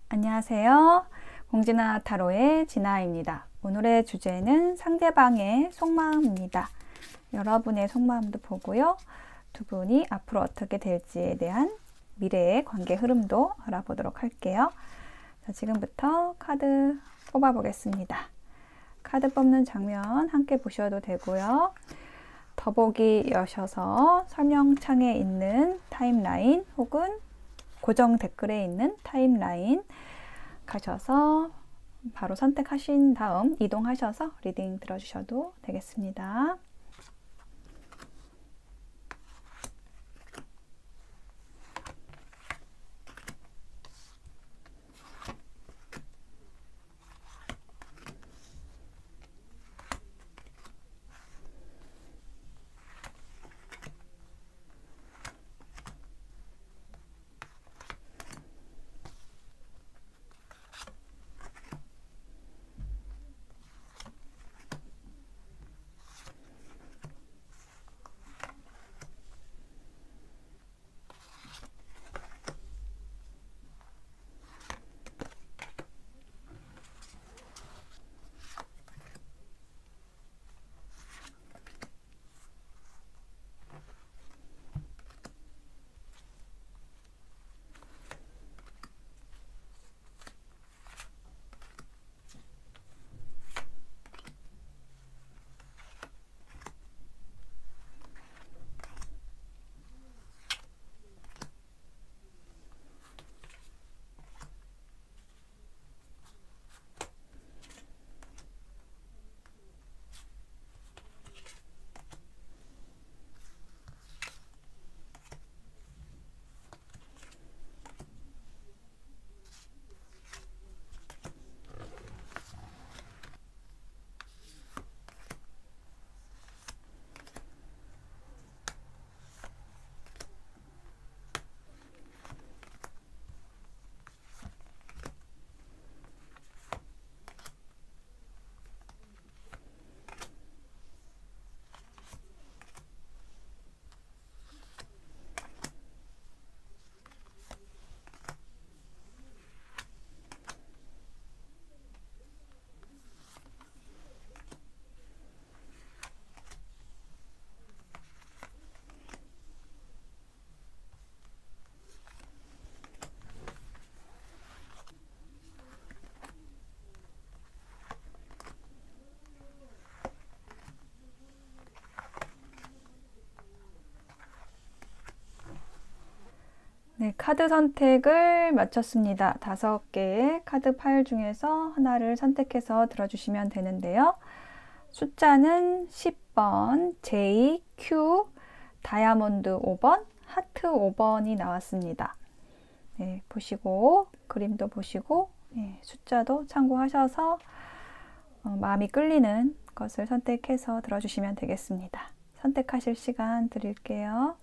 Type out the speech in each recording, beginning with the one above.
안녕하세요. 공진아 타로의 진아입니다. 오늘의 주제는 상대방의 속마음입니다. 여러분의 속마음도 보고요. 두 분이 앞으로 어떻게 될지에 대한 미래의 관계 흐름도 알아보도록 할게요. 자, 지금부터 카드 뽑아보겠습니다. 카드 뽑는 장면 함께 보셔도 되고요. 더보기 여셔서 설명창에 있는 타임라인 혹은 고정 댓글에 있는 타임라인 가셔서 바로 선택하신 다음 이동하셔서 리딩 들어주셔도 되겠습니다. 네, 카드 선택을 마쳤습니다. 5개의 카드 파일 중에서 하나를 선택해서 들어주시면 되는데요. 숫자는 10번, J, Q, 다이아몬드 5번, 하트 5번이 나왔습니다. 네, 보시고 그림도 보시고 숫자도 참고하셔서 마음이 끌리는 것을 선택해서 들어주시면 되겠습니다. 선택하실 시간 드릴게요.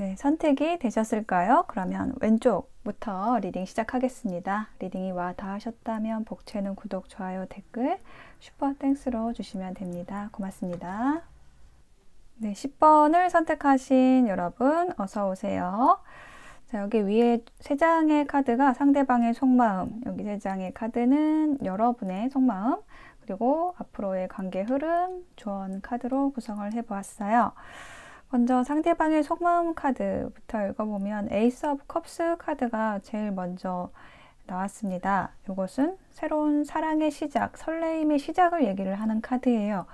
네, 선택이 되셨을까요? 그러면 왼쪽부터 리딩 시작하겠습니다. 리딩이 와 닿으셨다면 복채는 구독, 좋아요, 댓글, 슈퍼 땡스로 주시면 됩니다. 고맙습니다. 네, 10번을 선택하신 여러분 어서 오세요. 자, 여기 위에 3장의 카드가 상대방의 속마음, 여기 3장의 카드는 여러분의 속마음, 그리고 앞으로의 관계 흐름, 조언 카드로 구성을 해보았어요. 먼저 상대방의 속마음 카드부터 읽어보면 에이스 오브 컵스 카드가 제일 먼저 나왔습니다. 이것은 새로운 사랑의 시작, 설레임의 시작을 얘기를 하는 카드예요.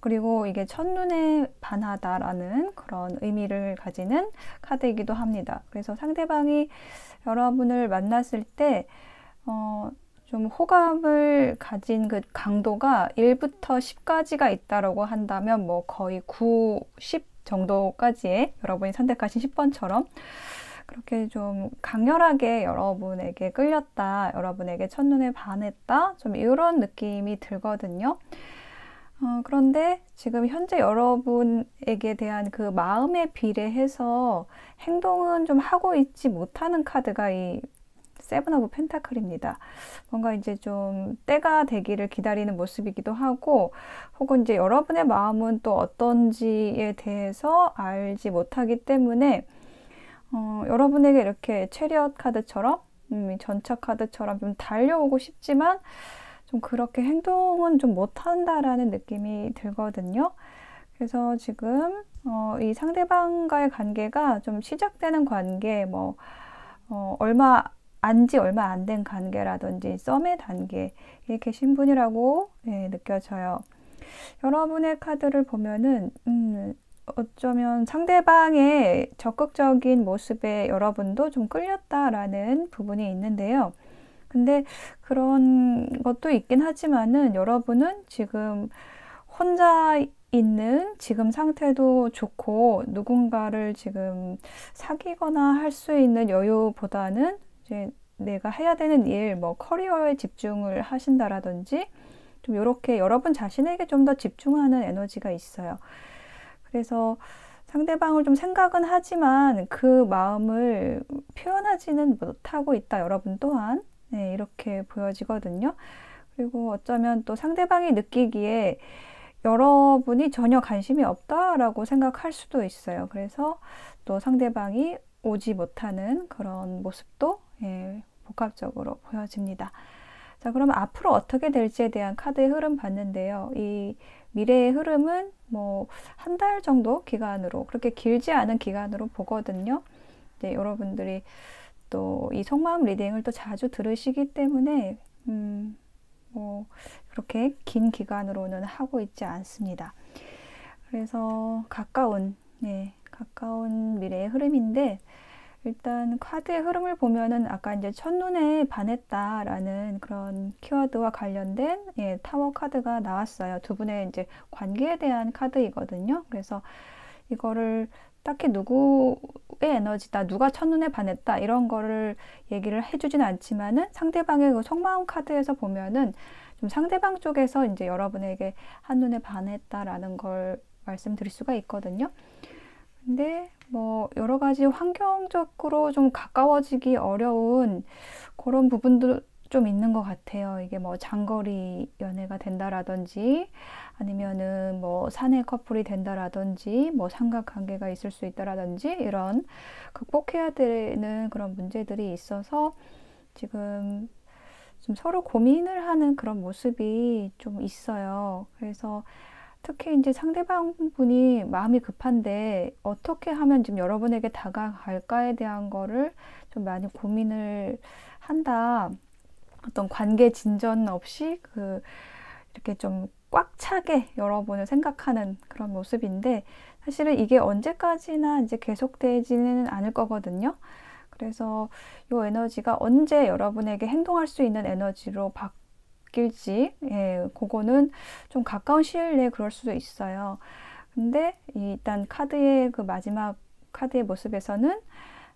그리고 이게 첫눈에 반하다라는 그런 의미를 가지는 카드이기도 합니다. 그래서 상대방이 여러분을 만났을 때 좀 호감을 가진 그 강도가 1부터 10까지가 있다라고 한다면 뭐 거의 9, 10 정도까지의 여러분이 선택하신 10번처럼 그렇게 좀 강렬하게 여러분에게 끌렸다, 여러분에게 첫눈에 반했다, 좀 이런 느낌이 들거든요. 그런데 지금 현재 여러분에게 대한 그 마음에 비례해서 행동은 좀 하고 있지 못하는 카드가 이 세븐 오브 펜타클입니다. 뭔가 이제 좀 때가 되기를 기다리는 모습이기도 하고, 혹은 이제 여러분의 마음은 또 어떤지에 대해서 알지 못하기 때문에 여러분에게 이렇게 체리엇 카드처럼 전차 카드처럼 좀 달려오고 싶지만 좀 그렇게 행동은 좀 못한다라는 느낌이 들거든요. 그래서 지금 이 상대방과의 관계가 좀 시작되는 관계, 뭐 얼마 안 된 관계라든지 썸의 단계에 계신 분이라고 느껴져요. 여러분의 카드를 보면은 어쩌면 상대방의 적극적인 모습에 여러분도 좀 끌렸다라는 부분이 있는데요. 근데 그런 것도 있긴 하지만은 여러분은 지금 혼자 있는 지금 상태도 좋고 누군가를 지금 사귀거나 할 수 있는 여유보다는 이제 내가 해야 되는 일, 뭐 커리어에 집중을 하신다라든지 좀 이렇게 여러분 자신에게 좀 더 집중하는 에너지가 있어요. 그래서 상대방을 좀 생각은 하지만 그 마음을 표현하지는 못하고 있다. 여러분 또한 이렇게 보여지거든요. 그리고 어쩌면 또 상대방이 느끼기에 여러분이 전혀 관심이 없다라고 생각할 수도 있어요. 그래서 또 상대방이 오지 못하는 그런 모습도 복합적으로 보여집니다. 자, 그럼 앞으로 어떻게 될지에 대한 카드의 흐름 봤는데요. 이 미래의 흐름은 뭐 한 달 정도 기간으로, 그렇게 길지 않은 기간으로 보거든요. 이제 여러분들이 또 이 속마음 리딩을 또 자주 들으시기 때문에 뭐 그렇게 긴 기간으로는 하고 있지 않습니다. 그래서 가까운 미래의 흐름인데, 일단 카드의 흐름을 보면은 아까 이제 첫눈에 반했다라는 그런 키워드와 관련된 타워 카드가 나왔어요. 두 분의 이제 관계에 대한 카드이거든요. 그래서 이거를 딱히 누구의 에너지다, 누가 첫눈에 반했다 이런 거를 얘기를 해주진 않지만은 상대방의 그 속마음 카드에서 보면은 좀 상대방 쪽에서 이제 여러분에게 한눈에 반했다라는 걸 말씀드릴 수가 있거든요. 근데 뭐 여러 가지 환경적으로 좀 가까워지기 어려운 그런 부분도 좀 있는 것 같아요. 이게 뭐 장거리 연애가 된다라든지 아니면은 뭐 사내 커플이 된다라든지 뭐 삼각관계가 있을 수 있다라든지 이런 극복해야 되는 그런 문제들이 있어서 지금 좀 서로 고민을 하는 그런 모습이 좀 있어요. 그래서 특히 이제 상대방 분이 마음이 급한데 어떻게 하면 지금 여러분에게 다가갈까에 대한 거를 좀 많이 고민을 한다. 어떤 관계 진전 없이 이렇게 좀 꽉 차게 여러분을 생각하는 그런 모습인데, 사실은 이게 언제까지나 이제 계속되지는 않을 거거든요. 그래서 이 에너지가 언제 여러분에게 행동할 수 있는 에너지로 바뀔지, 그거는 좀 가까운 시일 내에 그럴 수도 있어요. 근데 일단 카드의 그 마지막 카드의 모습에서는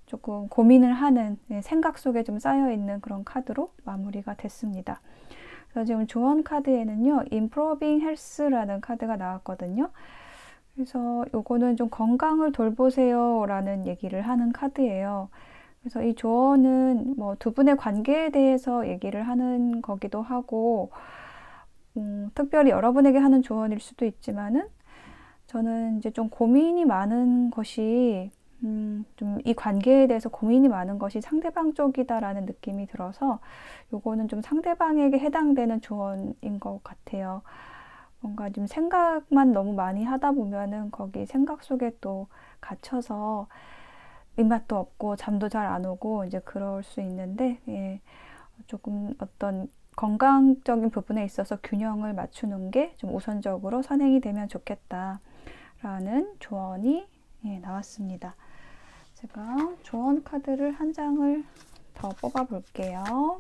조금 고민을 하는 생각 속에 좀 쌓여있는 그런 카드로 마무리가 됐습니다. 그래서 지금 조언 카드에는요, Improving Health라는 카드가 나왔거든요. 그래서 요거는 좀 건강을 돌보세요 라는 얘기를 하는 카드예요. 그래서 이 조언은 뭐 두 분의 관계에 대해서 얘기를 하는 거기도 하고, 특별히 여러분에게 하는 조언일 수도 있지만은, 저는 이제 좀 고민이 많은 것이, 좀 이 관계에 대해서 고민이 많은 것이 상대방 쪽이다라는 느낌이 들어서, 요거는 좀 상대방에게 해당되는 조언인 것 같아요. 뭔가 좀 생각만 너무 많이 하다 보면은 거기 생각 속에 또 갇혀서 입맛도 없고 잠도 잘 안 오고 이제 그럴 수 있는데, 조금 어떤 건강적인 부분에 있어서 균형을 맞추는 게 좀 우선적으로 선행이 되면 좋겠다라는 조언이 나왔습니다. 제가 조언 카드를 한 장을 더 뽑아 볼게요.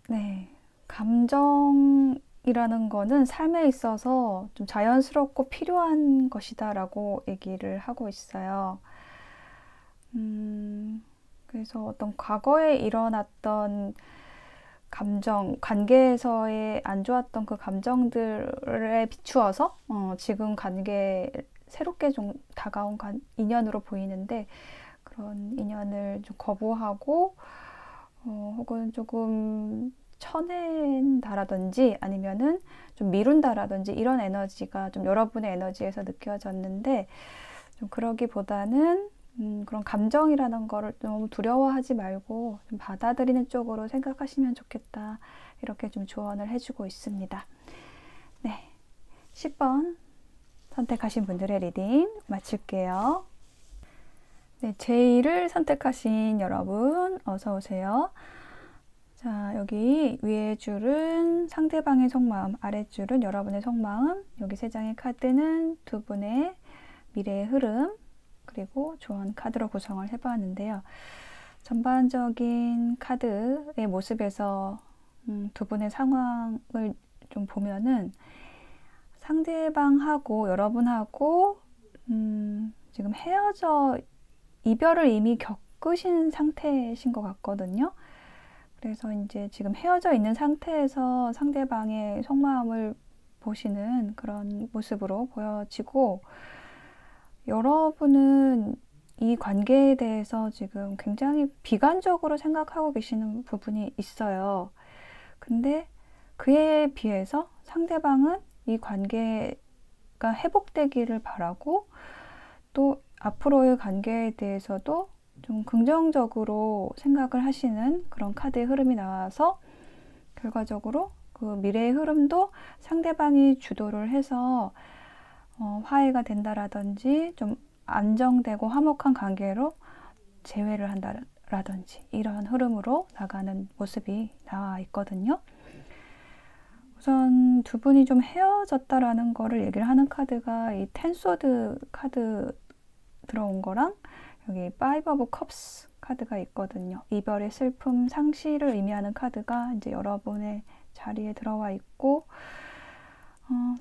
네, 감정 감정이라는 거는 삶에 있어서 좀 자연스럽고 필요한 것이다 라고 얘기를 하고 있어요. 그래서 어떤 과거에 일어났던 감정, 관계에서의 안 좋았던 그 감정들에 비추어서 지금 관계 새롭게 좀 다가온 인연으로 보이는데, 그런 인연을 좀 거부하고 혹은 조금 쳐낸다라든지 아니면은 좀 미룬다라든지 이런 에너지가 좀 여러분의 에너지에서 느껴졌는데, 좀 그러기보다는 그런 감정이라는 거를 너무 두려워하지 말고 좀 받아들이는 쪽으로 생각하시면 좋겠다, 이렇게 좀 조언을 해주고 있습니다. 네, 10번 선택하신 분들의 리딩 마칠게요. 네, 제2를 선택하신 여러분 어서 오세요. 자, 여기 위에 줄은 상대방의 속마음, 아랫줄은 여러분의 속마음, 여기 3장의 카드는 두 분의 미래의 흐름, 그리고 조언 카드로 구성을 해보았는데요. 전반적인 카드의 모습에서 두 분의 상황을 좀 보면은 상대방하고 여러분하고 지금 헤어져 이별을 이미 겪으신 상태이신 것 같거든요. 그래서 이제 지금 헤어져 있는 상태에서 상대방의 속마음을 보시는 그런 모습으로 보여지고, 여러분은 이 관계에 대해서 지금 굉장히 비관적으로 생각하고 계시는 부분이 있어요. 근데 그에 비해서 상대방은 이 관계가 회복되기를 바라고, 또 앞으로의 관계에 대해서도 좀 긍정적으로 생각을 하시는 그런 카드의 흐름이 나와서, 결과적으로 그 미래의 흐름도 상대방이 주도를 해서 화해가 된다라든지 좀 안정되고 화목한 관계로 재회를 한다라든지 이런 흐름으로 나가는 모습이 나와 있거든요. 우선 두 분이 좀 헤어졌다라는 거를 얘기를 하는 카드가 이 텐소드 카드 들어온 거랑 여기 파이브 오브 컵스 카드가 있거든요. 이별의 슬픔, 상실을 의미하는 카드가 이제 여러분의 자리에 들어와 있고,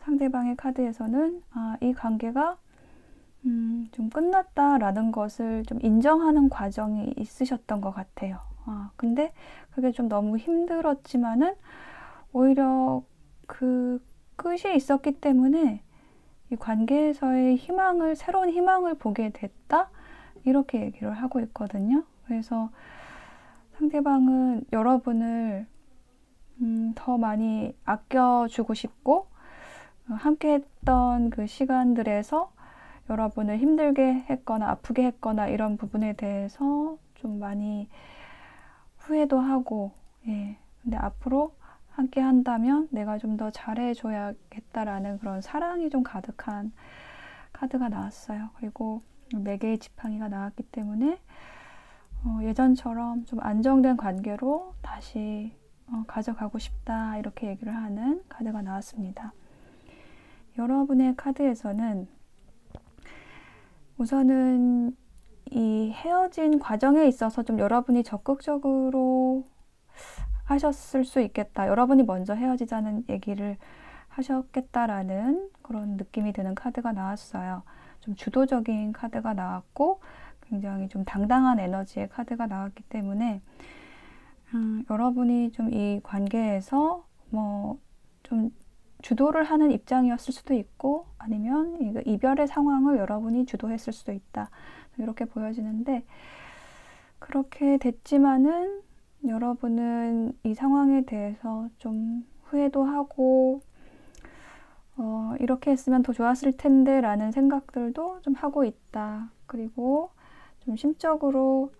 상대방의 카드에서는 이 관계가 좀 끝났다라는 것을 좀 인정하는 과정이 있으셨던 것 같아요. 근데 그게 좀 너무 힘들었지만은 오히려 그 끝이 있었기 때문에 이 관계에서의 희망을, 새로운 희망을 보게 됐다, 이렇게 얘기를 하고 있거든요. 그래서 상대방은 여러분을 더 많이 아껴주고 싶고, 함께 했던 그 시간들에서 여러분을 힘들게 했거나 아프게 했거나 이런 부분에 대해서 좀 많이 후회도 하고, 근데 앞으로 함께 한다면 내가 좀 더 잘해줘야겠다라는 그런 사랑이 좀 가득한 카드가 나왔어요. 그리고 4개의 지팡이가 나왔기 때문에 예전처럼 좀 안정된 관계로 다시 가져가고 싶다, 이렇게 얘기를 하는 카드가 나왔습니다. 여러분의 카드에서는 우선은 이 헤어진 과정에 있어서 좀 여러분이 적극적으로 하셨을 수 있겠다, 여러분이 먼저 헤어지자는 얘기를 하셨겠다라는 그런 느낌이 드는 카드가 나왔어요. 좀 주도적인 카드가 나왔고 굉장히 좀 당당한 에너지의 카드가 나왔기 때문에 여러분이 좀 이 관계에서 좀 주도를 하는 입장이었을 수도 있고, 아니면 이별의 상황을 여러분이 주도했을 수도 있다, 이렇게 보여지는데, 그렇게 됐지만은 여러분은 이 상황에 대해서 좀 후회도 하고 이렇게 했으면 더 좋았을 텐데 라는 생각들도 좀 하고 있다. 그리고 좀 심적으로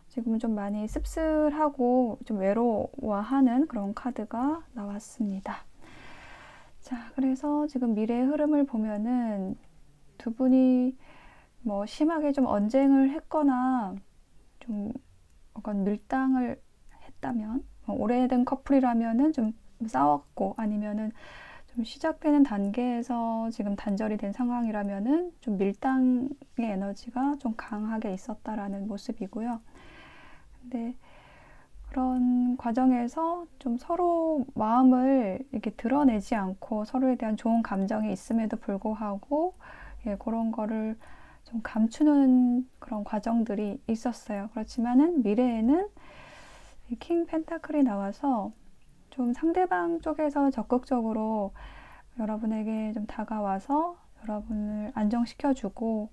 지금 좀 많이 씁쓸하고 좀 외로워하는 그런 카드가 나왔습니다. 자, 그래서 지금 미래의 흐름을 보면은 두 분이 심하게 좀 언쟁을 했거나 좀 약간 밀당을 했다면, 오래된 커플이라면은 좀 싸웠고, 아니면은 좀 시작되는 단계에서 지금 단절이 된 상황이라면은 좀 밀당의 에너지가 좀 강하게 있었다라는 모습이고요. 근데 그런 과정에서 좀 서로 마음을 이렇게 드러내지 않고 서로에 대한 좋은 감정이 있음에도 불구하고 예, 그런 거를 좀 감추는 그런 과정들이 있었어요. 그렇지만은 미래에는 이 킹 펜타클이 나와서 좀 상대방 쪽에서 적극적으로 여러분에게 좀 다가와서 여러분을 안정시켜주고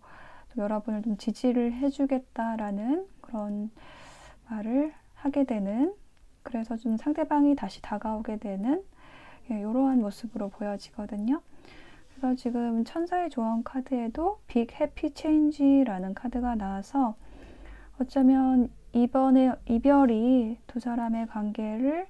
좀 여러분을 좀 지지를 해주겠다라는 그런 말을 하게 되는, 그래서 좀 상대방이 다시 다가오게 되는 예, 이러한 모습으로 보여지거든요. 그래서 지금 천사의 조언 카드에도 빅 해피 체인지라는 카드가 나와서 어쩌면 이번에 이별이 두 사람의 관계를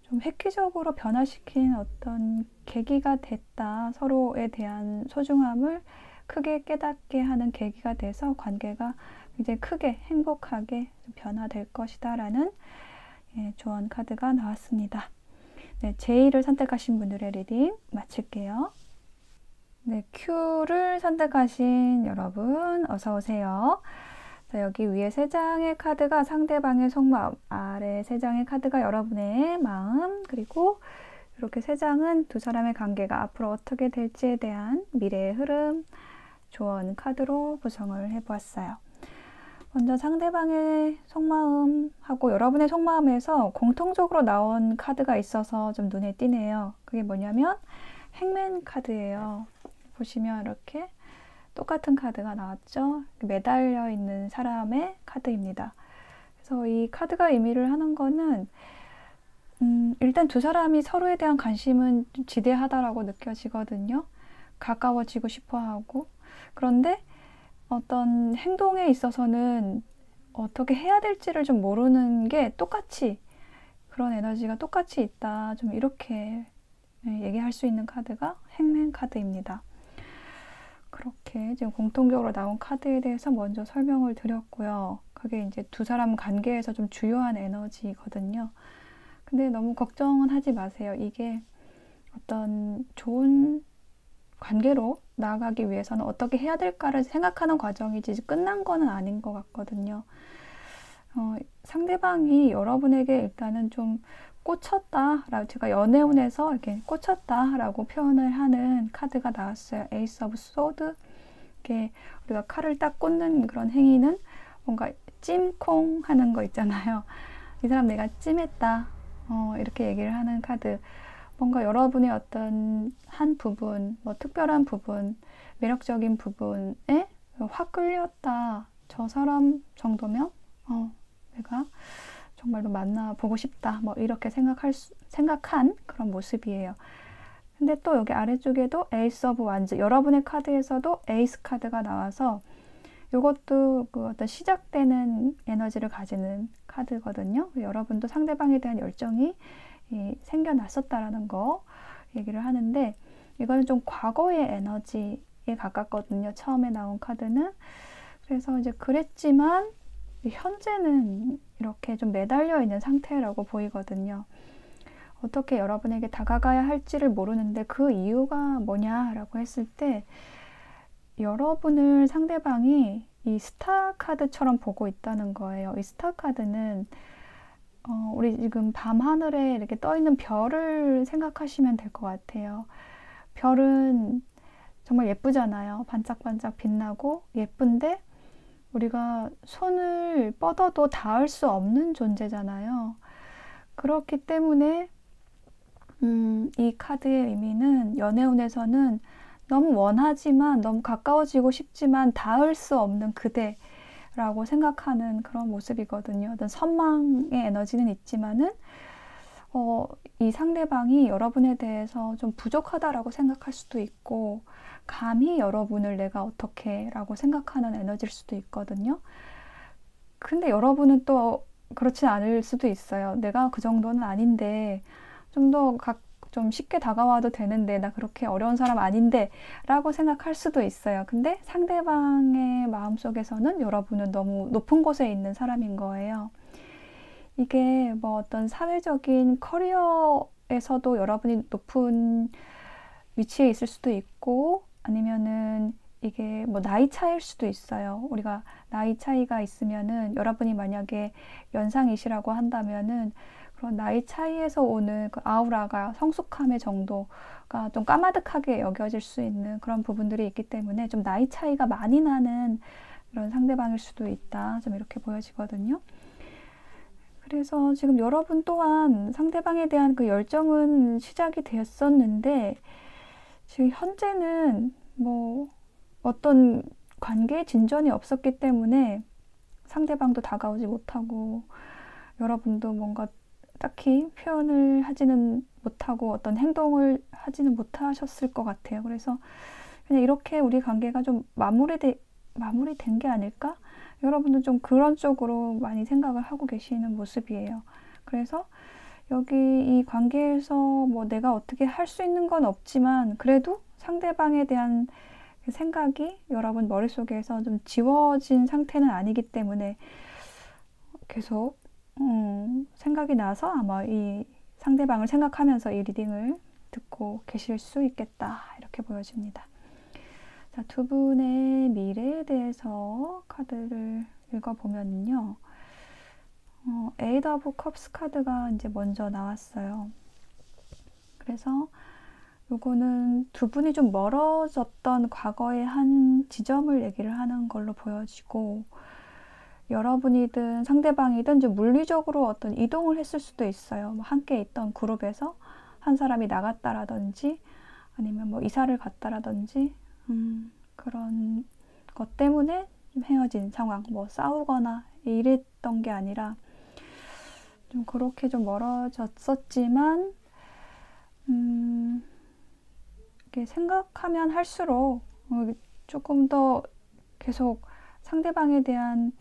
좀 획기적으로 변화시킨 어떤 계기가 됐다. 서로에 대한 소중함을 크게 깨닫게 하는 계기가 돼서 관계가 굉장히 크게 행복하게 변화될 것이다 라는 예, 조언 카드가 나왔습니다. 네, J를 선택하신 분들의 리딩 마칠게요. 네, Q를 선택하신 여러분 어서 오세요. 자, 여기 위에 3장의 카드가 상대방의 속마음, 아래 3장의 카드가 여러분의 마음, 그리고 이렇게 3장은 두 사람의 관계가 앞으로 어떻게 될지에 대한 미래의 흐름, 조언 카드로 구성을 해보았어요. 먼저 상대방의 속마음하고 여러분의 속마음에서 공통적으로 나온 카드가 있어서 좀 눈에 띄네요. 그게 뭐냐면 행맨 카드예요. 보시면 이렇게 똑같은 카드가 나왔죠. 매달려 있는 사람의 카드입니다. 그래서 이 카드가 의미를 하는 거는 일단 두 사람이 서로에 대한 관심은 좀 지대하다라고 느껴지거든요. 가까워지고 싶어 하고. 그런데 어떤 행동에 있어서는 어떻게 해야 될지를 좀 모르는 게 똑같이, 그런 에너지가 똑같이 있다. 좀 이렇게 얘기할 수 있는 카드가 행맨 카드입니다. 그렇게 지금 공통적으로 나온 카드에 대해서 먼저 설명을 드렸고요. 그게 이제 두 사람 관계에서 좀 주요한 에너지거든요. 근데 너무 걱정은 하지 마세요. 이게 어떤 좋은 관계로 나아가기 위해서는 어떻게 해야 될까를 생각하는 과정이지 끝난 거는 아닌 것 같거든요. 상대방이 여러분에게 일단은 좀 꽂혔다라고, 제가 연애운에서 이렇게 꽂혔다라고 표현을 하는 카드가 나왔어요. 에이스 오브 소드. 이렇게 우리가 칼을 딱 꽂는 그런 행위는 뭔가 찜콩 하는 거 있잖아요. 이 사람 내가 찜했다. 이렇게 얘기를 하는 카드. 뭔가 여러분의 어떤 한 부분, 뭐 특별한 부분, 매력적인 부분에 확 끌렸다. 저 사람 정도면 내가 정말로 만나보고 싶다. 뭐 이렇게 생각한 그런 모습이에요. 근데 또 여기 아래쪽에도 에이스 오브 완즈, 여러분의 카드에서도 에이스 카드가 나와서 이것도 그 어떤 시작되는 에너지를 가지는 카드거든요. 여러분도 상대방에 대한 열정이 생겨났었다라는 거 얘기를 하는데, 이거는 좀 과거의 에너지에 가깝거든요. 처음에 나온 카드는. 그래서 이제 그랬지만 현재는 이렇게 좀 매달려 있는 상태라고 보이거든요. 어떻게 여러분에게 다가가야 할지를 모르는데 그 이유가 뭐냐라고 했을 때, 여러분을 상대방이 이 스타 카드처럼 보고 있다는 거예요. 이 스타 카드는 우리 지금 밤하늘에 이렇게 떠 있는 별을 생각하시면 될 것 같아요. 별은 정말 예쁘잖아요. 반짝반짝 빛나고 예쁜데 우리가 손을 뻗어도 닿을 수 없는 존재잖아요. 그렇기 때문에 이 카드의 의미는 연애운에서는 너무 원하지만, 너무 가까워지고 싶지만 닿을 수 없는 그대라고 생각하는 그런 모습이거든요. 어떤 선망의 에너지는 있지만은 이 상대방이 여러분에 대해서 좀 부족하다라고 생각할 수도 있고, 감히 여러분을 내가 어떻게 라고 생각하는 에너지일 수도 있거든요. 근데 여러분은 또 그렇지 않을 수도 있어요. 내가 그 정도는 아닌데, 좀 쉽게 다가와도 되는데, 나 그렇게 어려운 사람 아닌데 라고 생각할 수도 있어요. 근데 상대방의 마음속에서는 여러분은 너무 높은 곳에 있는 사람인 거예요. 이게 뭐 어떤 사회적인 커리어에서도 여러분이 높은 위치에 있을 수도 있고, 아니면은 이게 뭐 나이 차이일 수도 있어요. 우리가 나이 차이가 있으면은 여러분이 만약에 연상이시라고 한다면은 그런 나이 차이에서 오는 그 아우라가 성숙함의 정도가 좀 까마득하게 여겨질 수 있는 그런 부분들이 있기 때문에 좀 나이 차이가 많이 나는 그런 상대방일 수도 있다. 좀 이렇게 보여지거든요. 그래서 지금 여러분 또한 상대방에 대한 그 열정은 시작이 되었었는데 지금 현재는 뭐 어떤 관계의 진전이 없었기 때문에 상대방도 다가오지 못하고 여러분도 뭔가 딱히 표현을 하지는 못하고 어떤 행동을 하지는 못하셨을 것 같아요. 그래서 그냥 이렇게 우리 관계가 좀 마무리된 게 아닐까? 여러분은 좀 그런 쪽으로 많이 생각을 하고 계시는 모습이에요. 그래서 여기 이 관계에서 뭐 내가 어떻게 할 수 있는 건 없지만 그래도 상대방에 대한 생각이 여러분 머릿속에서 좀 지워진 상태는 아니기 때문에 계속 생각이 나서 아마 이 상대방을 생각하면서 이 리딩을 듣고 계실 수 있겠다. 이렇게 보여집니다. 자, 두 분의 미래에 대해서 카드를 읽어보면요. 에이드 오브 컵스 카드가 이제 먼저 나왔어요. 그래서 요거는 두 분이 좀 멀어졌던 과거의 한 지점을 얘기를 하는 걸로 보여지고 여러분이든 상대방이든 좀 물리적으로 어떤 이동을 했을 수도 있어요. 뭐 함께 있던 그룹에서 한 사람이 나갔다라든지 아니면 뭐 이사를 갔다라든지 그런 것 때문에 좀 헤어진 상황, 뭐 싸우거나 이랬던 게 아니라 좀 그렇게 좀 멀어졌었지만 이렇게 생각하면 할수록 조금 더 계속 상대방에 대한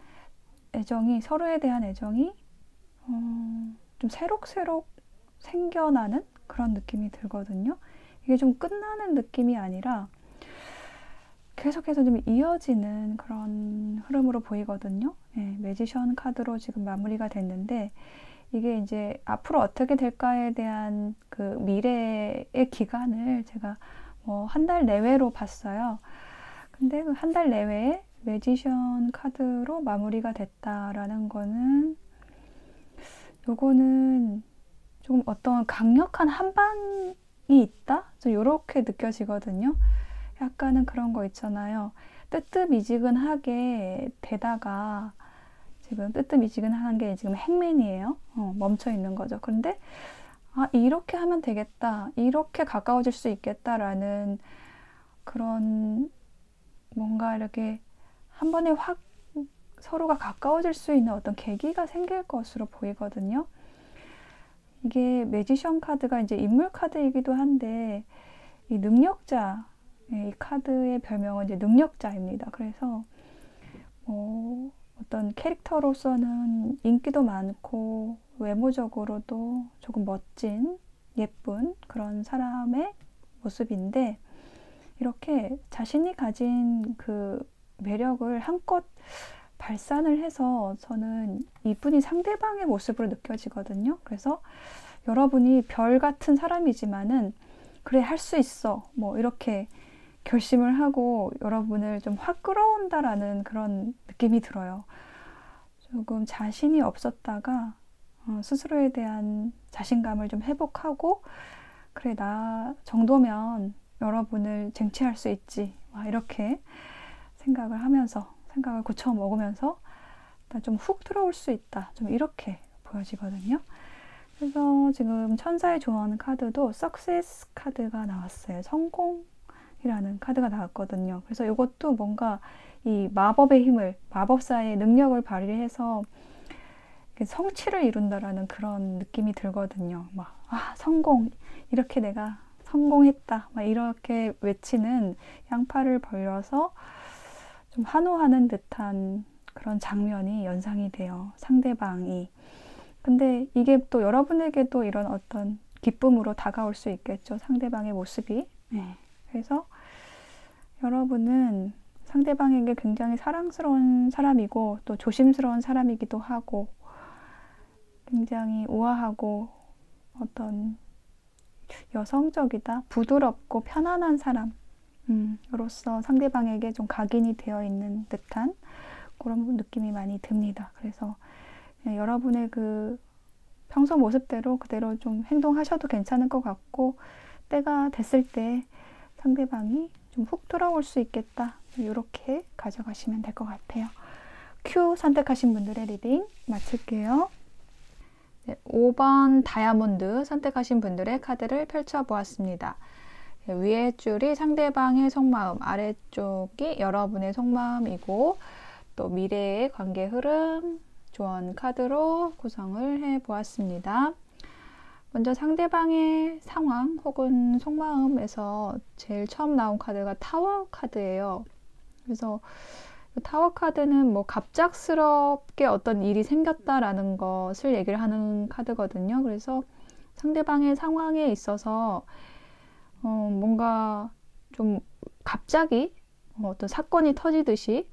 애정이, 서로에 대한 애정이 좀 새록새록 생겨나는 그런 느낌이 들거든요. 이게 좀 끝나는 느낌이 아니라 계속해서 좀 이어지는 그런 흐름으로 보이거든요. 네, 매지션 카드로 지금 마무리가 됐는데 이게 이제 앞으로 어떻게 될까에 대한 그 미래의 기간을 제가 뭐 한 달 내외로 봤어요. 근데 그 한 달 내외에 매지션 카드로 마무리가 됐다라는 거는 요거는 조금 어떤 강력한 한방이 있다? 좀 요렇게 느껴지거든요. 약간은 그런 거 있잖아요. 뜨뜻미지근하게 되다가 지금 뜨뜻미지근한 게 지금 행맨이에요. 멈춰 있는 거죠. 그런데 아, 이렇게 하면 되겠다. 이렇게 가까워질 수 있겠다라는 그런 뭔가 이렇게 한 번에 확 서로가 가까워질 수 있는 어떤 계기가 생길 것으로 보이거든요. 이게 매지션 카드가 이제 인물 카드이기도 한데 이 능력자, 이 카드의 별명은 이제 능력자입니다. 그래서 어떤 캐릭터로서는 인기도 많고 외모적으로도 조금 멋진 예쁜 그런 사람의 모습인데 이렇게 자신이 가진 그 매력을 한껏 발산을 해서 저는 이분이 상대방의 모습으로 느껴지거든요. 그래서 여러분이 별 같은 사람이지만은 그래 할 수 있어 뭐 이렇게 결심을 하고 여러분을 좀 확 끌어온다라는 그런 느낌이 들어요. 조금 자신이 없었다가 스스로에 대한 자신감을 좀 회복하고 그래 나 정도면 여러분을 쟁취할 수 있지 이렇게 생각을 하면서 생각을 고쳐 먹으면서 좀 훅 들어올 수 있다 좀 이렇게 보여지거든요. 그래서 지금 천사의 조언 카드도 석세스 카드가 나왔어요. 성공이라는 카드가 나왔거든요. 그래서 이것도 뭔가 이 마법의 힘을, 마법사의 능력을 발휘해서 성취를 이룬다라는 그런 느낌이 들거든요. 막, 아, 성공! 이렇게 내가 성공했다. 막 이렇게 외치는 양팔을 벌려서 좀 환호하는 듯한 그런 장면이 연상이 돼요. 상대방이. 근데 이게 또 여러분에게도 이런 어떤 기쁨으로 다가올 수 있겠죠. 상대방의 모습이. 네. 그래서 여러분은 상대방에게 굉장히 사랑스러운 사람이고 또 조심스러운 사람이기도 하고 굉장히 우아하고 어떤 여성적이다, 부드럽고 편안한 사람 로서 상대방에게 좀 각인이 되어 있는 듯한 그런 느낌이 많이 듭니다. 그래서 여러분의 그 평소 모습대로 그대로 좀 행동하셔도 괜찮을 것 같고, 때가 됐을 때 상대방이 좀 훅 들어올 수 있겠다, 이렇게 가져가시면 될 것 같아요. Q 선택하신 분들의 리딩 마칠게요. 네, 5번 다이아몬드 선택하신 분들의 카드를 펼쳐보았습니다. 위에 줄이 상대방의 속마음, 아래쪽이 여러분의 속마음이고, 또 미래의 관계 흐름, 조언 카드로 구성을 해보았습니다. 먼저 상대방의 상황 혹은 속마음에서 제일 처음 나온 카드가 타워 카드예요. 그래서 타워 카드는 뭐 갑작스럽게 어떤 일이 생겼다라는 것을 얘기를 하는 카드거든요. 그래서 상대방의 상황에 있어서 뭔가 좀 갑자기 어떤 사건이 터지듯이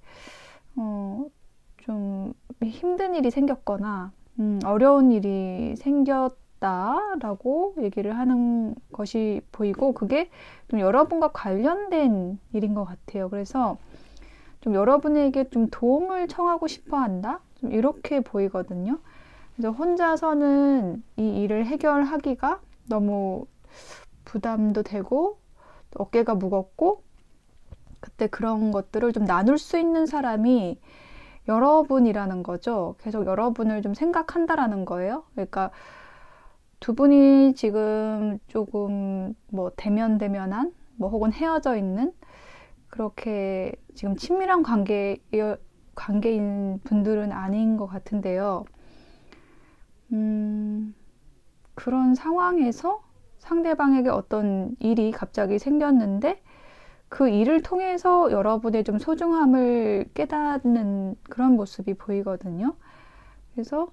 좀 힘든 일이 생겼거나 어려운 일이 생겼다라고 얘기를 하는 것이 보이고, 그게 좀 여러분과 관련된 일인 것 같아요. 그래서 좀 여러분에게 좀 도움을 청하고 싶어 한다? 좀 이렇게 보이거든요. 그래서 혼자서는 이 일을 해결하기가 너무 부담도 되고 어깨가 무겁고, 그때 그런 것들을 좀 나눌 수 있는 사람이 여러분이라는 거죠. 계속 여러분을 좀 생각한다라는 거예요. 그러니까 두 분이 지금 조금 뭐 대면대면한 뭐 혹은 헤어져 있는 그렇게 지금 친밀한 관계인 분들은 아닌 것 같은데요. 그런 상황에서 상대방에게 어떤 일이 갑자기 생겼는데 그 일을 통해서 여러분의 좀 소중함을 깨닫는 그런 모습이 보이거든요. 그래서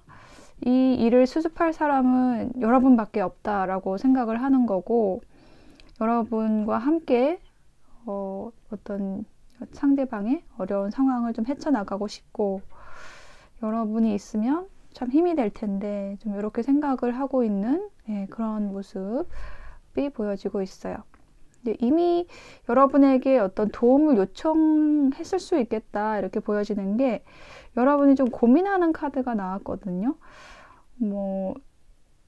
이 일을 수습할 사람은 여러분밖에 없다라고 생각을 하는 거고, 여러분과 함께 어떤 상대방의 어려운 상황을 좀 헤쳐나가고 싶고, 여러분이 있으면 참 힘이 될 텐데 좀 이렇게 생각을 하고 있는 그런 모습이 보여지고 있어요. 이미 여러분에게 어떤 도움을 요청했을 수 있겠다, 이렇게 보여지는 게, 여러분이 좀 고민하는 카드가 나왔거든요. 뭐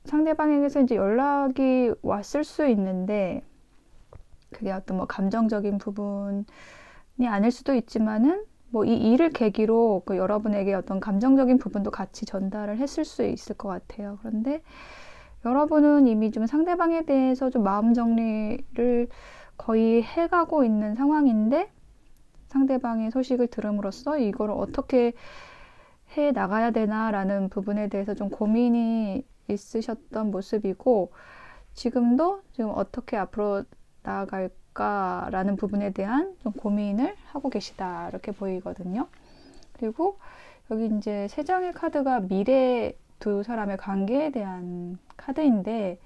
상대방에게서 이제 연락이 왔을 수 있는데, 그게 어떤 뭐 감정적인 부분이 아닐 수도 있지만은 뭐 이 일을 계기로 그 여러분에게 어떤 감정적인 부분도 같이 전달을 했을 수 있을 것 같아요. 그런데 여러분은 이미 좀 상대방에 대해서 좀 마음 정리를 거의 해가고 있는 상황인데, 상대방의 소식을 들음으로써 이걸 어떻게 해 나가야 되나라는 부분에 대해서 좀 고민이 있으셨던 모습이고, 지금도 지금 어떻게 앞으로 나아갈까라는 부분에 대한 좀 고민을 하고 계시다, 이렇게 보이거든요. 그리고 여기 이제 세 장의 카드가 미래 두 사람의 관계에 대한 카드인데,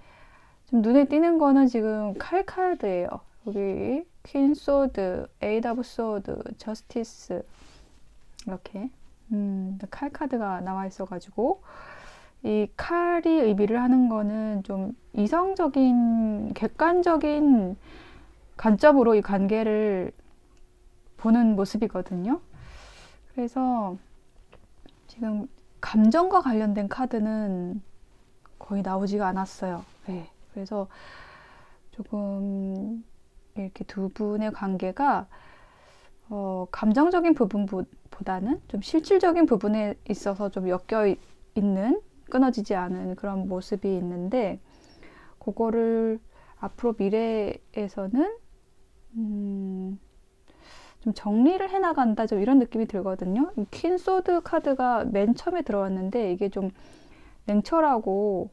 좀 눈에 띄는 거는 지금 칼 카드예요. 여기 퀸 소드, 에이드 오브 소드, 저스티스, 이렇게 칼 카드가 나와 있어가지고, 이 칼이 의미를 하는 거는 좀 이성적인, 객관적인 관점으로 이 관계를 보는 모습이거든요. 그래서 지금 감정과 관련된 카드는 거의 나오지가 않았어요. 네. 그래서 조금 이렇게 두 분의 관계가 감정적인 부분보다는 좀 실질적인 부분에 있어서 좀 엮여 있는, 끊어지지 않은 그런 모습이 있는데, 그거를 앞으로 미래에서는 좀 정리를 해나간다, 좀 이런 느낌이 들거든요. 퀸 소드 카드가 맨 처음에 들어왔는데, 이게 좀 냉철하고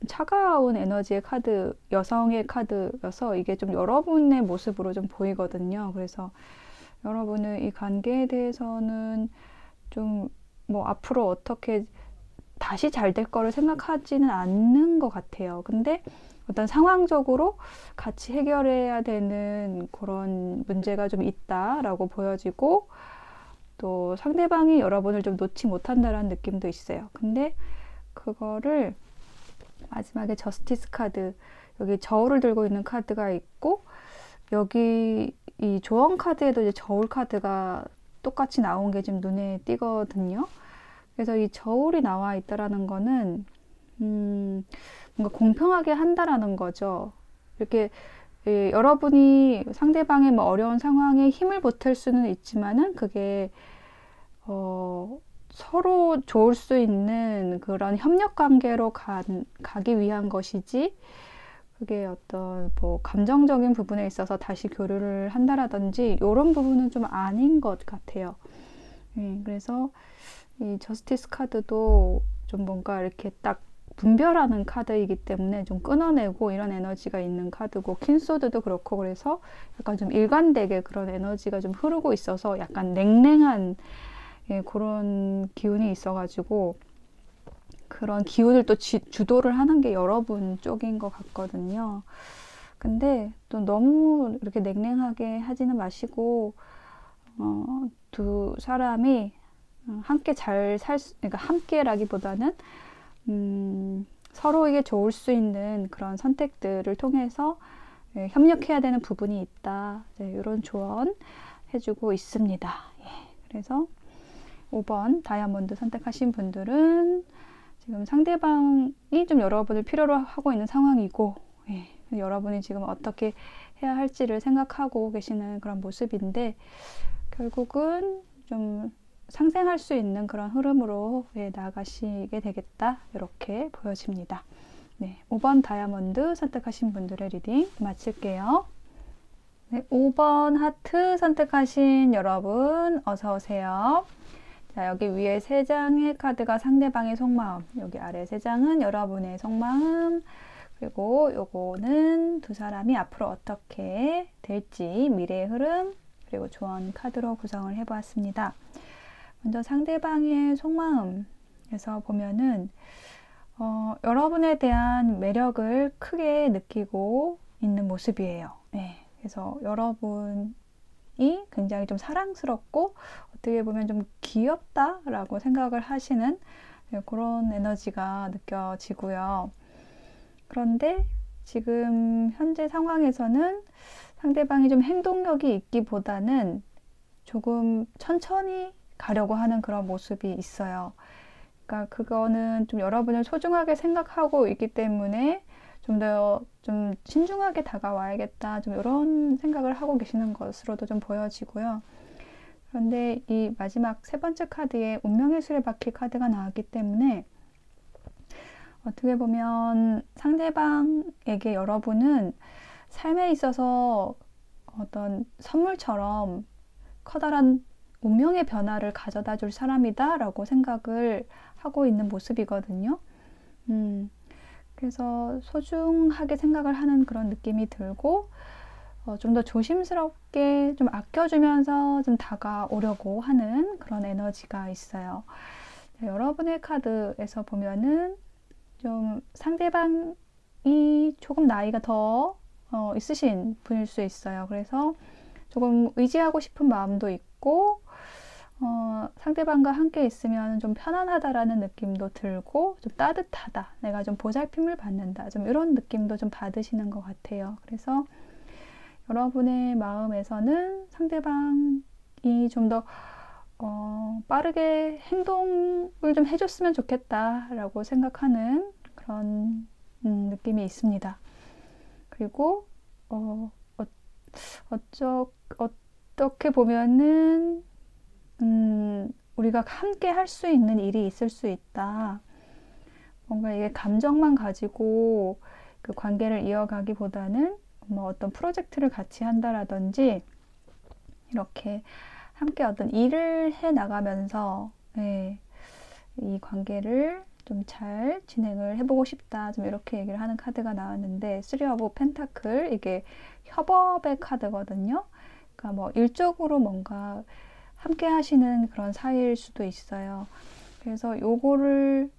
좀 차가운 에너지의 카드, 여성의 카드여서 이게 좀 여러분의 모습으로 좀 보이거든요. 그래서 여러분은 이 관계에 대해서는 좀 뭐 앞으로 어떻게 다시 잘 될 거를 생각하지는 않는 것 같아요. 근데 어떤 상황적으로 같이 해결해야 되는 그런 문제가 좀 있다라고 보여지고, 또 상대방이 여러분을 좀 놓지 못한다라는 느낌도 있어요. 근데 그거를 마지막에 저스티스 카드, 여기 저울을 들고 있는 카드가 있고, 여기 이 조언 카드에도 이제 저울 카드가 똑같이 나온 게 지금 눈에 띄거든요. 그래서 이 저울이 나와 있다라는 거는 뭔가 공평하게 한다라는 거죠. 이렇게 여러분이 상대방의 뭐 어려운 상황에 힘을 보탤 수는 있지만은 그게 서로 좋을 수 있는 그런 협력 관계로 가기 위한 것이지, 그게 어떤 뭐 감정적인 부분에 있어서 다시 교류를 한다라든지 이런 부분은 좀 아닌 것 같아요. 그래서 이 저스티스 카드도 좀 뭔가 이렇게 딱 분별하는 카드이기 때문에 좀 끊어내고 이런 에너지가 있는 카드고, 퀸소드도 그렇고, 그래서 약간 좀 일관되게 그런 에너지가 좀 흐르고 있어서 약간 냉랭한 그런 기운이 있어가지고, 그런 기운을 또 주도를 하는 게 여러분 쪽인 것 같거든요. 근데 또 너무 이렇게 냉랭하게 하지는 마시고, 두 사람이 함께 그러니까 함께라기보다는 서로에게 좋을 수 있는 그런 선택들을 통해서 협력해야 되는 부분이 있다. 이런 조언 해주고 있습니다. 그래서 5번 다이아몬드 선택하신 분들은 지금 상대방이 좀 여러분을 필요로 하고 있는 상황이고, 여러분이 지금 어떻게 해야 할지를 생각하고 계시는 그런 모습인데, 결국은 좀 상생할 수 있는 그런 흐름으로 나아가시게 되겠다, 이렇게 보여집니다. 5번 다이아몬드 선택하신 분들의 리딩 마칠게요. 5번 하트 선택하신 여러분 어서 오세요. 자, 여기 위에 3장의 카드가 상대방의 속마음, 여기 아래 3장은 여러분의 속마음, 그리고 요거는 두 사람이 앞으로 어떻게 될지 미래의 흐름, 그리고 조언 카드로 구성을 해보았습니다. 먼저 상대방의 속마음에서 보면은 여러분에 대한 매력을 크게 느끼고 있는 모습이에요. 그래서 여러분이 굉장히 좀 사랑스럽고 어떻게 보면 좀 귀엽다라고 생각을 하시는 그런 에너지가 느껴지고요. 그런데 지금 현재 상황에서는 상대방이 좀 행동력이 있기보다는 조금 천천히 가려고 하는 그런 모습이 있어요. 그러니까 그거는 좀 여러분을 소중하게 생각하고 있기 때문에 좀 더 좀 신중하게 다가와야겠다, 좀 이런 생각을 하고 계시는 것으로도 좀 보여지고요. 그런데 이 마지막 3번째 카드에 운명의 수레바퀴 카드가 나왔기 때문에 어떻게 보면 상대방에게 여러분은 삶에 있어서 어떤 선물처럼 커다란 운명의 변화를 가져다 줄 사람이다 라고 생각을 하고 있는 모습이거든요. 그래서 소중하게 생각을 하는 그런 느낌이 들고, 좀 더 조심스럽게 좀 아껴주면서 좀 다가오려고 하는 그런 에너지가 있어요. 여러분의 카드에서 보면은 좀 상대방이 조금 나이가 더 있으신 분일 수 있어요. 그래서 조금 의지하고 싶은 마음도 있고, 상대방과 함께 있으면 좀 편안하다라는 느낌도 들고, 좀 따뜻하다, 내가 좀 보살핌을 받는다, 좀 이런 느낌도 좀 받으시는 것 같아요. 그래서 여러분의 마음에서는 상대방이 좀 더 빠르게 행동을 좀 해줬으면 좋겠다라고 생각하는 그런 느낌이 있습니다. 그리고 어떻게 보면은 우리가 함께 할 수 있는 일이 있을 수 있다. 뭔가 이게 감정만 가지고 그 관계를 이어가기보다는 뭐 어떤 프로젝트를 같이 한다라든지 이렇게 함께 어떤 일을 해 나가면서 이 관계를 좀 잘 진행을 해보고 싶다, 좀 이렇게 얘기를 하는 카드가 나왔는데, 3 오브 펜타클, 이게 협업의 카드거든요. 그러니까 뭐 일적으로 뭔가 함께 하시는 그런 사이일 수도 있어요. 그래서 요거를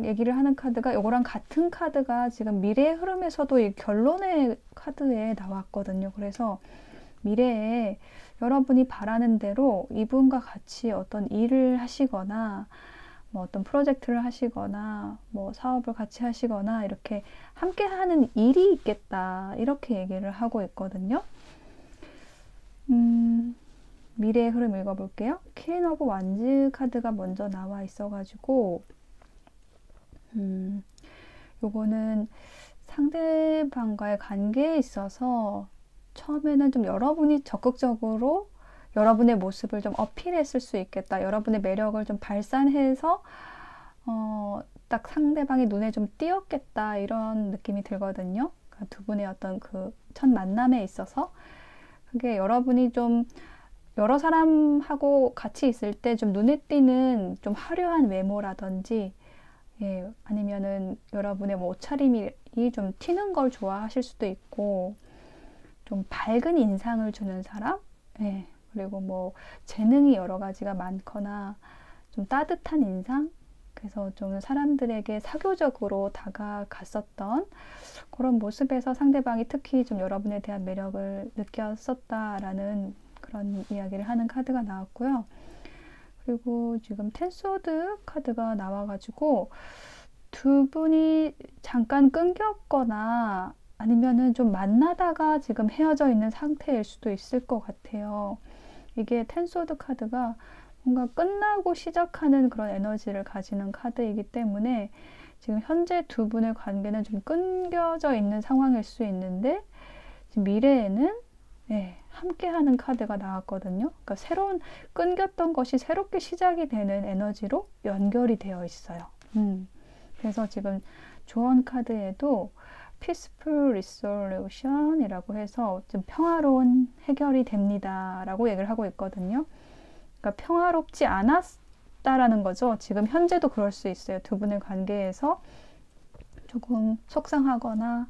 얘기를 하는 카드가, 요거랑 같은 카드가 지금 미래의 흐름에서도 이 결론의 카드에 나왔거든요. 그래서 미래에 여러분이 바라는 대로 이분과 같이 어떤 일을 하시거나 뭐 어떤 프로젝트를 하시거나 뭐 사업을 같이 하시거나 이렇게 함께 하는 일이 있겠다, 이렇게 얘기를 하고 있거든요. 미래의 흐름 읽어볼게요. 퀸 오브 완즈 카드가 먼저 나와 있어가지고 요거는 상대방과의 관계에 있어서 처음에는 좀 여러분이 적극적으로 여러분의 모습을 좀 어필했을 수 있겠다. 여러분의 매력을 좀 발산해서 딱 상대방의 눈에 좀 띄었겠다. 이런 느낌이 들거든요. 그러니까 두 분의 어떤 그 첫 만남에 있어서 그게 여러분이 좀 여러 사람하고 같이 있을 때 좀 눈에 띄는 좀 화려한 외모라든지 예, 아니면은 여러분의 뭐 옷차림이 좀 튀는 걸 좋아하실 수도 있고 좀 밝은 인상을 주는 사람 예, 그리고 뭐 재능이 여러 가지가 많거나 좀 따뜻한 인상 그래서 좀 사람들에게 사교적으로 다가갔었던 그런 모습에서 상대방이 특히 좀 여러분에 대한 매력을 느꼈었다라는 그런 이야기를 하는 카드가 나왔고요. 그리고 지금 텐소드 카드가 나와가지고 두 분이 잠깐 끊겼거나 아니면은 좀 만나다가 지금 헤어져 있는 상태일 수도 있을 것 같아요. 이게 텐소드 카드가 뭔가 끝나고 시작하는 그런 에너지를 가지는 카드이기 때문에 지금 현재 두 분의 관계는 좀 끊겨져 있는 상황일 수 있는데 지금 미래에는 네, 함께하는 카드가 나왔거든요. 그러니까 새로운 끊겼던 것이 새롭게 시작이 되는 에너지로 연결이 되어 있어요. 그래서 지금 조언 카드에도 Peaceful Resolution 이라고 해서 좀 평화로운 해결이 됩니다 라고 얘기를 하고 있거든요. 그러니까 평화롭지 않았다라는 거죠. 지금 현재도 그럴 수 있어요. 두 분의 관계에서 조금 속상하거나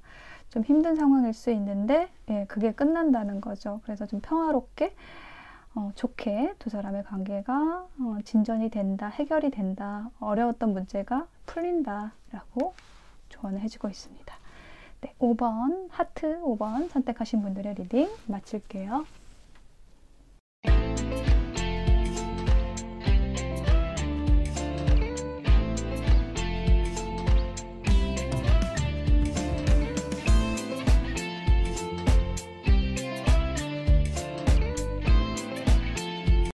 좀 힘든 상황일 수 있는데 예, 그게 끝난다는 거죠. 그래서 좀 평화롭게 좋게 두 사람의 관계가 진전이 된다, 해결이 된다, 어려웠던 문제가 풀린다 라고 조언을 해주고 있습니다. 네, 5번 하트 5번 선택하신 분들의 리딩 마칠게요.